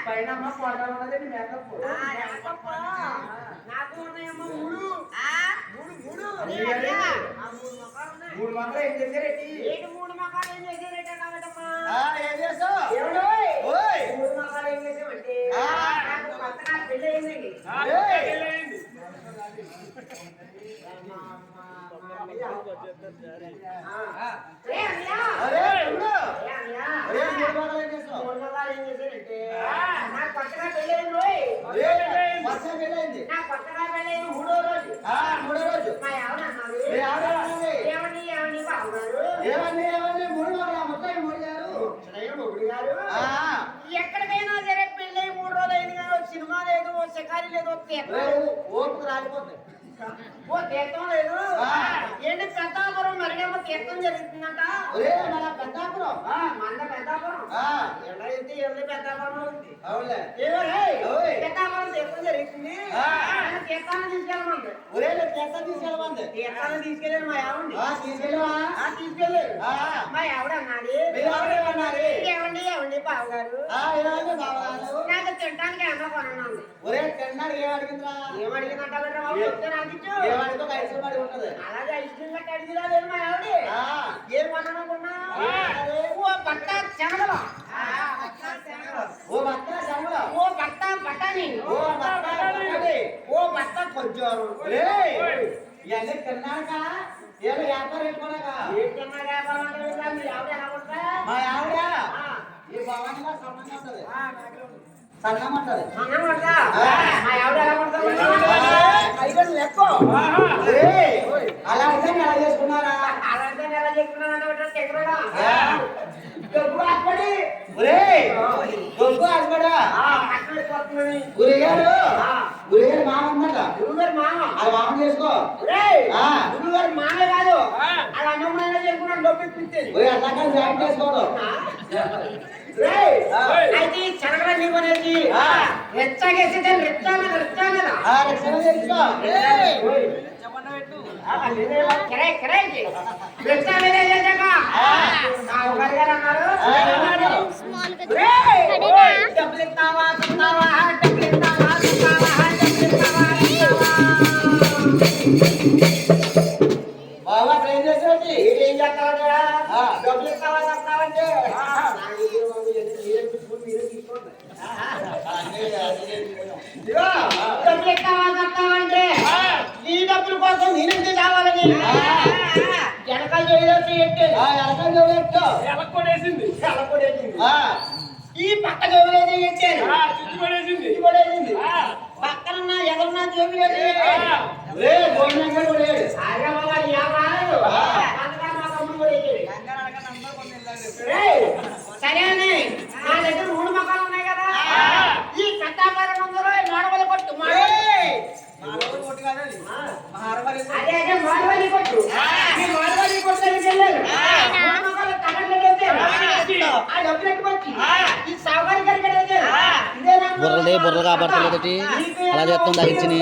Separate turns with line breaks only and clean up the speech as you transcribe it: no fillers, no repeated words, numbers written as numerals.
పైన మేకప్ మూడు మొక్కలు ఏం చేశారేంటి మూడు మొక్కలు ఏం చేశారేంటి ఏం చేసావు మూడు మొక్కలు ఏం చేసామంటే కొత్తగా పెళ్ళి అయిందండి మూడో రోజు ఎక్కడికైనా సరే పెళ్ళి 3 రోజులు అయింది కానీ సినిమా లేదు శకారి లేదు
ఓపిక రాలిపోతుంది.
ఓ తీర్థం లేదు ఏంటి పెద్దాపురం మరిడేమో తీర్థం జరుగుతుందంట
మన పెద్దాపురం
మంద పెద్దాపురం ఎండైతే ఎండ పెద్దాపురం ఉంది
అవునులే
పెద్దాపురం తీర్థం జరుగుతుంది తీర్థాన్ని తీసుకెళ్ళమంది
ఒరే తీర్థం తీసుకెళ్ళమంది
తీర్థాన్ని తీసుకెళ్ళాను మా ఆవిడ
తీసుకెళ్ళవా
తీసుకెళ్ళారు మా ఆవిడ అన్నది ఏమండి ఏమండి బాబు గారు నాకు తినడానికి ఏమన్నా కొనన్నాను
ఒరే తినడానికి ఏం అడిగిందిరా
ఏమడిగిందంట బాబు చెప్తే నాకు ఇచ్చు
ఐస్ క్రీమ్ అడిగి ఉంటది
అలాగే ఐస్ క్రీమ్ గట్ట అడిగిరా లేదు మా ఆవిడ ఏం కొననుకున్నా ఓ బట్ట శనగలు
ఓ బట్ట శనగలు
ఓ బట్ట బఠానీ
ఓ బట్ట బఠానీ
ఓ బట్ట కొంచెం
ఇవన్నీ తిన్నాక ఏదో వ్యాపారం పెట్టుకున్నాక
ఏం తిన్నా వ్యాపారం అంటే మీ ఆవిడ ఎలా ఉంటా
మా ఆవిడ ఈ భవన్లో సన్నంగా ఉంటది సన్నంగా ఉంటది
మా ఆవిడ ఎలా ఉంటా
అలా అయితే ఎలా చేసుకున్నారా
అలాంటి ఎలా చేసుకున్నారంటే
గొప్ప హస్బడా గురిగారు గురిగారు మామ ఉందట
గురుగారు మామ
అది మామ చేసుకో
గురుగారు మామే కాదు అది అమ్మమ్మ చేసుకున్నాడు డబ్బు ఇప్పించేది
అట్లా జాయిన్ చేసుకోవడం
అయితే చెరగడ నీవు అనేది రెచ్చగేసి రెచ్చా మీద రెచ్చా మీద డబ్బులు ఇస్తావా తింటావా డబ్బులు ఇస్తావా తింటావా
బాబా ఏం చేసేది
ఏం చేస్తావంటే డబ్బులు ఇస్తావా చెప్తావంటే డబ్బులు ఇస్తావా చెప్తావంటే నీ డబ్బుల కోసం నేనెందుకు కావాలని వెనకాల జోడేసి
ఎలకలు చూడొచ్చు
ఎలక్కొడేసింది
ఈ పక్క జోబులేసి ఎట్టారు
పడేసింది
పక్కన ఎదురున్న జోబులేసి
భోజనం కూడా
సరే అని నా దగ్గర 3 మకాలు ఉన్నాయి కదా ఈ కట్టాపారం ఉందరో మాడవలి కొట్టు అదే అదే మాడవలి కొట్టు ఈ మాడవలి కొట్టు దగ్గరికి వెళ్ళారు 3 మకాలు కట్టలు పెట్టారు ఆ డబ్బులు ఎట్టుకొచ్చి ఈ సాగుగారి గారికి
బుర్రలే బుర్రలు కాబట్టలేదటి అలా చేస్తుంది తగ్గించి